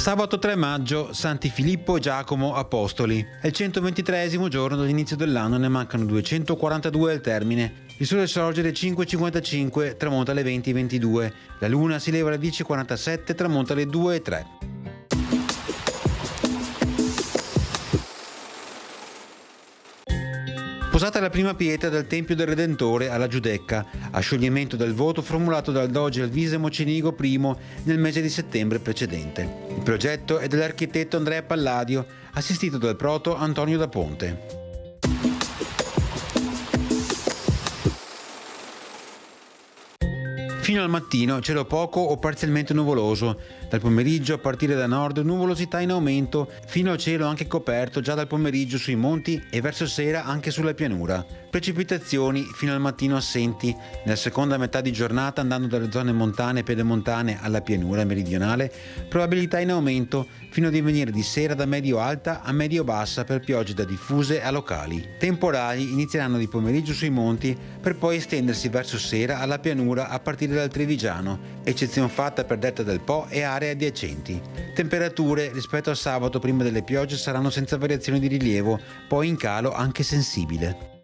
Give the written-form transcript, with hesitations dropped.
Sabato 3 maggio, Santi Filippo e Giacomo Apostoli. È il 123esimo giorno dall'inizio dell'anno, ne mancano 242 al termine. Il sole sorge alle 5:55, tramonta alle 20:22. La luna si leva alle 10:47, tramonta alle 2:03. Posata la prima pietra del Tempio del Redentore alla Giudecca, a scioglimento del voto formulato dal doge Alvise Mocenigo I nel mese di settembre precedente. Il progetto è dell'architetto Andrea Palladio, assistito dal proto Antonio da Ponte. Fino al mattino cielo poco o parzialmente nuvoloso. Dal pomeriggio a partire da nord nuvolosità in aumento fino al cielo anche coperto già dal pomeriggio sui monti e verso sera anche sulla pianura. Precipitazioni fino al mattino assenti. Nella seconda metà di giornata andando dalle zone montane e pedemontane alla pianura meridionale probabilità in aumento fino a divenire di sera da medio-alta a medio-bassa per piogge da diffuse a locali. Temporali inizieranno di pomeriggio sui monti per poi estendersi verso sera alla pianura a partire dal Trevigiano, eccezione fatta per Detta del Po e aree adiacenti. Temperature rispetto al sabato prima delle piogge saranno senza variazioni di rilievo, poi in calo anche sensibile.